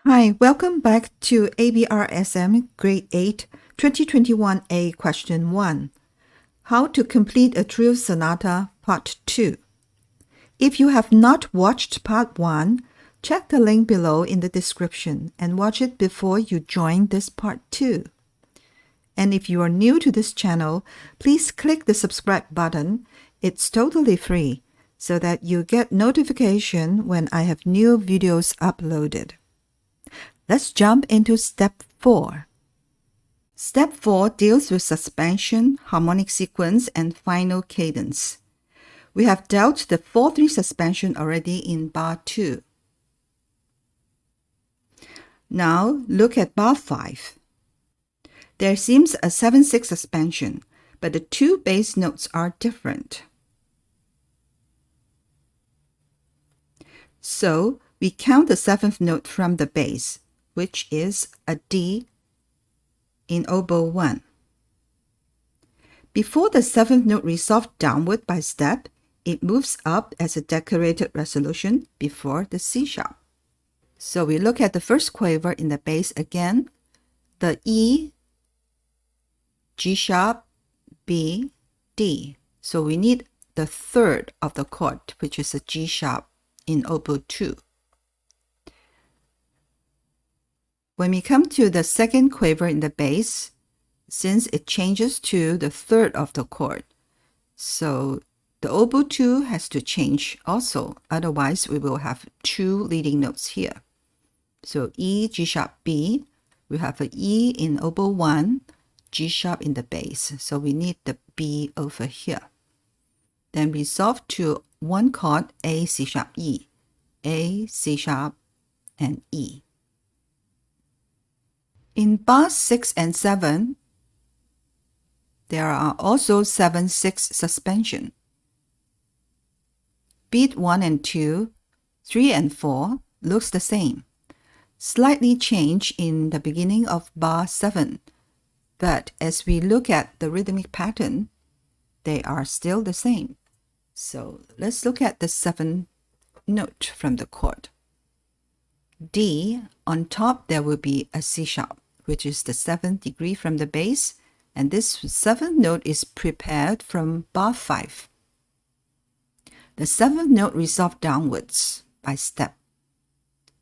Hi, welcome back to ABRSM Grade 8 2021A Question 1. How to complete a Trio Sonata Part 2. If you have not watched Part 1, check the link below in the description and watch it before you join this Part 2. And if you are new to this channel, please click the subscribe button. It's totally free so that you get notification when I have new videos uploaded. Let's jump into Step 4. Step 4 deals with suspension, harmonic sequence, and final cadence. We have dealt the 4/3 suspension already in bar 2. Now look at bar 5. There seems a 7/6 suspension, but the two bass notes are different. So we count the 7th note from the bass, which is a D in oboe 1. Before the 7th note resolves downward by step, it moves up as a decorated resolution before the C sharp. So we look at the first quaver in the bass again, the E, G sharp, B, D. So we need the third of the chord, which is a G sharp in oboe 2. When we come to the second quaver in the bass, since it changes to the third of the chord, so the oboe 2 has to change also, otherwise we will have two leading notes here. So E, G sharp, B, we have an E in oboe 1, G sharp in the bass, so we need the B over here. Then resolve to one chord, A, C sharp, E, A, C sharp, and E. In bars 6 and 7, there are also 7/6 suspension. Beat 1 and 2, 3 and 4 looks the same. Slightly change in the beginning of bar 7, but as we look at the rhythmic pattern, they are still the same. So let's look at the 7th note from the chord. D, on top there will be a C sharp, which is the 7th degree from the bass, and this 7th note is prepared from bar 5. The 7th note resolves downwards by step.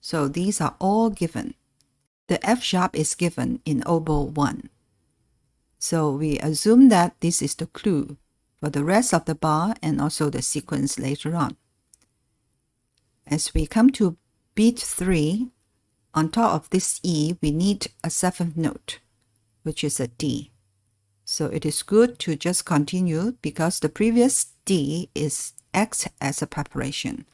So these are all given. The F sharp is given in oboe 1. So we assume that this is the clue for the rest of the bar and also the sequence later on. As we come to beat 3, on top of this E, we need a 7th note, which is a D. So it is good to just continue because the previous D acts as a preparation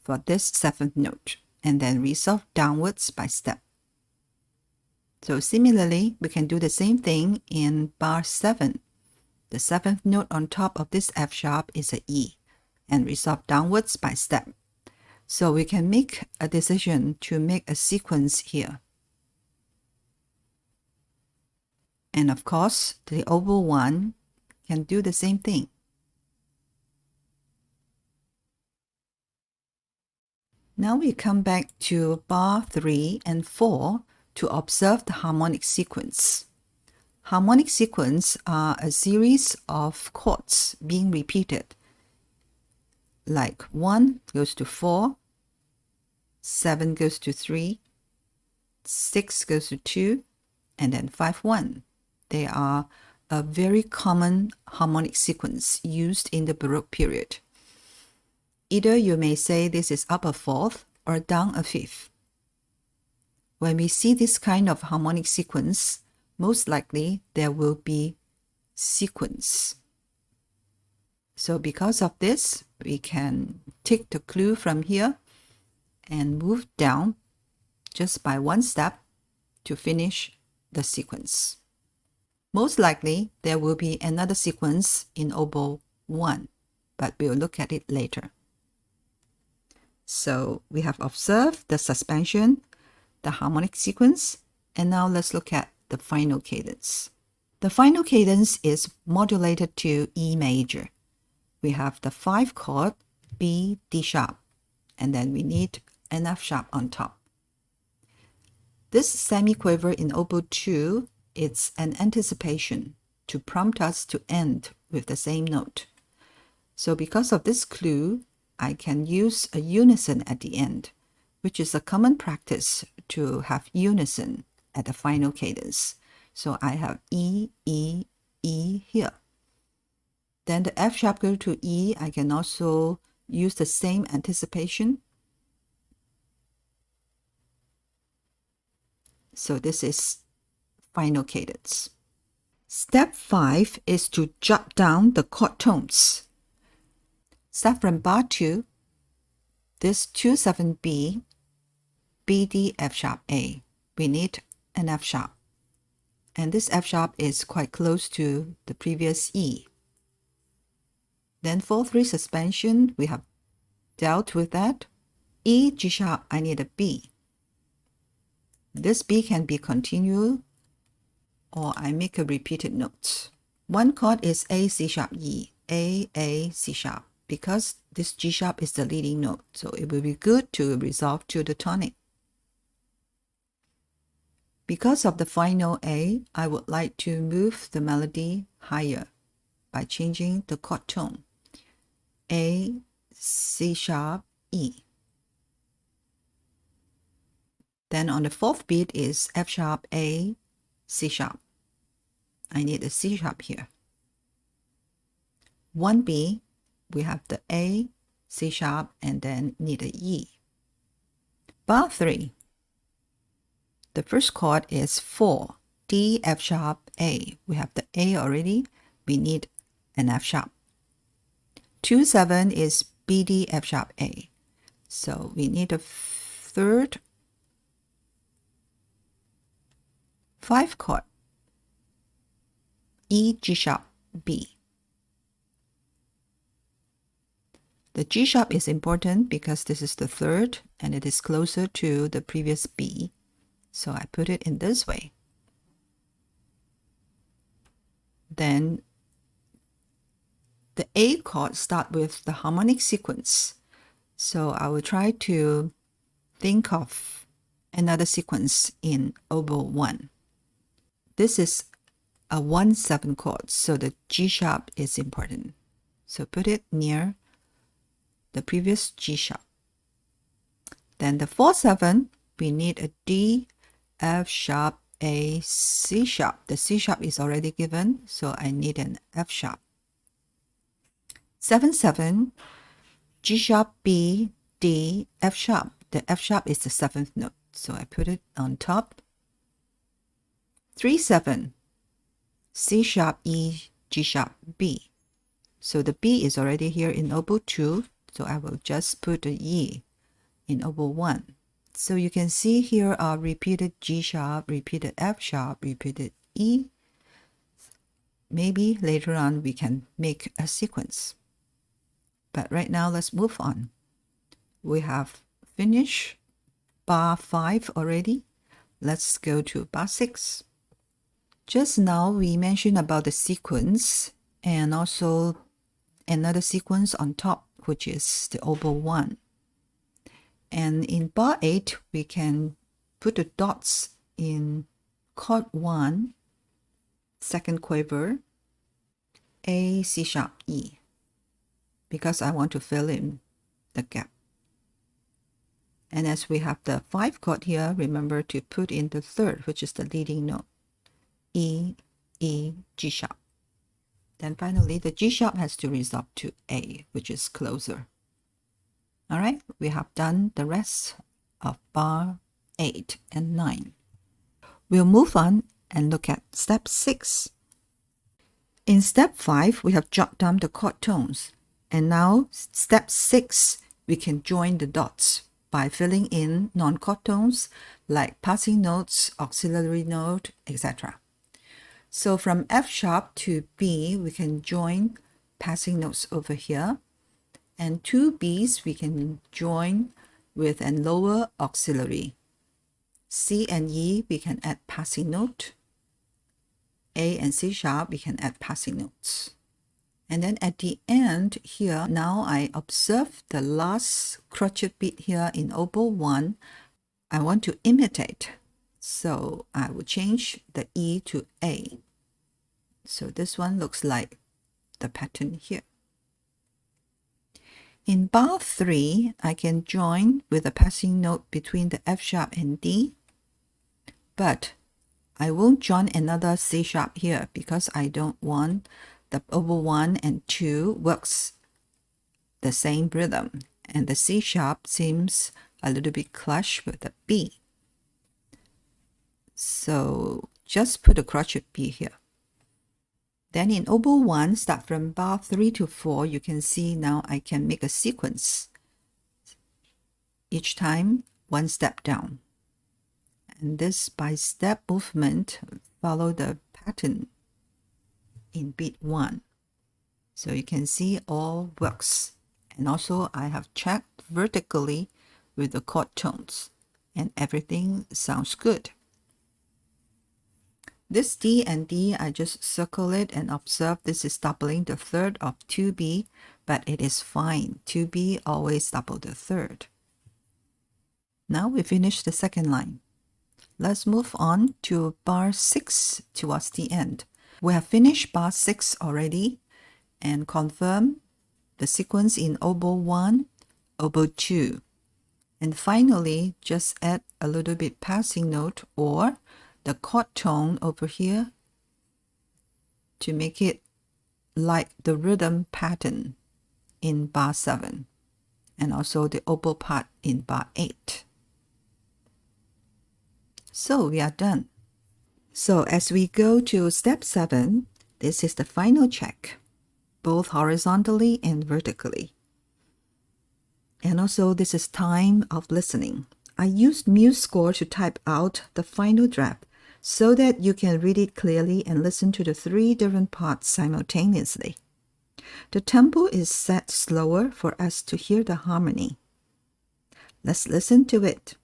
for this 7th note, and then resolve downwards by step. So similarly, we can do the same thing in bar 7. The 7th note on top of this F sharp is a E, and resolve downwards by step. So we can make a decision to make a sequence here. And of course, the oboe 1 can do the same thing. Now we come back to bar 3 and 4 to observe the harmonic sequence. Harmonic sequence are a series of chords being repeated. Like 1 goes to 4, 7 goes to 3, 6 goes to 2, and then 5, 1. They are a very common harmonic sequence used in the Baroque period. Either you may say this is up a 4th or down a 5th. When we see this kind of harmonic sequence, most likely there will be sequence. So because of this, we can take the clue from here and move down just by one step to finish the sequence. Most likely, there will be another sequence in oboe 1, but we'll look at it later. So we have observed the suspension, the harmonic sequence, and now let's look at the final cadence. The final cadence is modulated to E major. We have the 5 chord B, D sharp, and then we need an F sharp on top. This semiquaver in oboe 2, it's an anticipation to prompt us to end with the same note. So because of this clue, I can use a unison at the end, which is a common practice to have unison at the final cadence. So I have E, E, E here. Then the F sharp go to E, I can also use the same anticipation. So this is final cadence. Step 5 is to jot down the chord tones. Start from bar 2, this 2-7B, B, D, F sharp, A. We need an F sharp. And this F sharp is quite close to the previous E. Then 4-3 suspension, we have dealt with that. E, G sharp, I need a B. This B can be continuo, or I make a repeated note. One chord is A, C sharp, E, A, C sharp, because this G sharp is the leading note, so it will be good to resolve to the tonic. Because of the final A, I would like to move the melody higher by changing the chord tone. A, C sharp, E. Then on the 4th beat is F sharp, A, C sharp. I need a C sharp here. 1B, we have the A, C sharp, and then need a E. Bar 3. The first chord is 4, D, F sharp, A. We have the A already. We need an F sharp. 2-7 is B, D, F sharp, A. So we need a third 5 chord, E, G sharp, B. The G sharp is important because this is the third and it is closer to the previous B. So I put it in this way. Then the A chord start with the harmonic sequence. So I will try to think of another sequence in oboe 1. This is a 1-7 chord, so the G sharp is important. So put it near the previous G sharp. Then the 4-7, we need a D, F sharp, A, C sharp. The C sharp is already given, so I need an F sharp. 7-7, G sharp, B, D, F sharp. The F sharp is the 7th note, so I put it on top. 3-7, C sharp, E, G sharp, B. So the B is already here in oboe 2, so I will just put the E in oboe 1. So you can see here are repeated G sharp, repeated F sharp, repeated E. Maybe later on we can make a sequence. But right now let's move on. We have finished bar 5 already. Let's go to bar 6. Just now we mentioned about the sequence and also another sequence on top, which is the oboe 1. And in bar 8, we can put the dots in chord 1, second quaver, A, C sharp, E, because I want to fill in the gap. And as we have the 5 chord here, remember to put in the third, which is the leading note, E, E, G sharp. Then finally, the G sharp has to resolve to A, which is closer. All right, we have done the rest of bar 8 and 9. We'll move on and look at step 6. In step 5, we have jotted down the chord tones. And now, step 6, we can join the dots by filling in non-chord tones like passing notes, auxiliary note, etc. So from F sharp to B, we can join passing notes over here. And 2 Bs we can join with a lower auxiliary. C and E we can add passing note. A and C sharp, we can add passing notes. And then at the end here, now I observe the last crotchet beat here in oboe 1. I want to imitate. So I will change the E to A. So this one looks like the pattern here. In bar 3, I can join with a passing note between the F sharp and D, but I won't join another C sharp here because I don't want the oboe 1 and 2 works the same rhythm, and the C sharp seems a little bit clash with the B. So just put a crotchet B here. Then in oboe 1, start from bar 3 to 4, you can see now I can make a sequence. Each time, one step down. And this by step movement follow the pattern in beat 1. So you can see all works. And also I have checked vertically with the chord tones, and everything sounds good. This D and D, I just circle it and observe this is doubling the third of 2B, but it is fine. 2B always double the third. Now we finish the second line. Let's move on to bar 6 towards the end. We have finished bar 6 already and confirm the sequence in oboe 1, oboe 2. And finally, just add a little bit passing note or the chord tone over here to make it like the rhythm pattern in bar 7 and also the oboe part in bar 8. So we are done. So as we go to step 7, this is the final check, both horizontally and vertically. And also this is time of listening. I used MuseScore to type out the final draft so that you can read it clearly and listen to the 3 different parts simultaneously. The tempo is set slower for us to hear the harmony. Let's listen to it.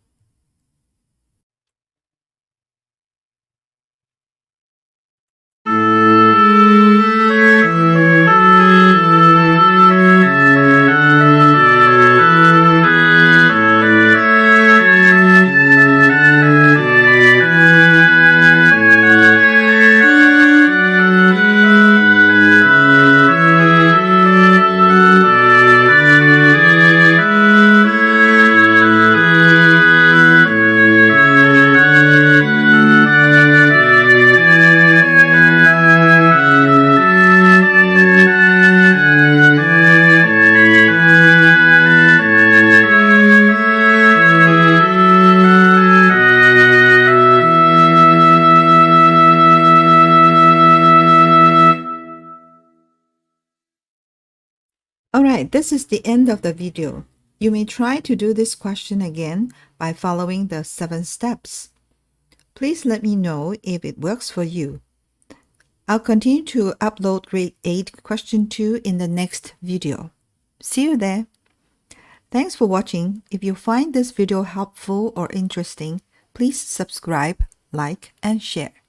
Alright, this is the end of the video. You may try to do this question again by following the 7 steps. Please let me know if it works for you. I'll continue to upload grade 8 question 2 in the next video. See you there. Thanks for watching. If you find this video helpful or interesting, please subscribe, like, and share.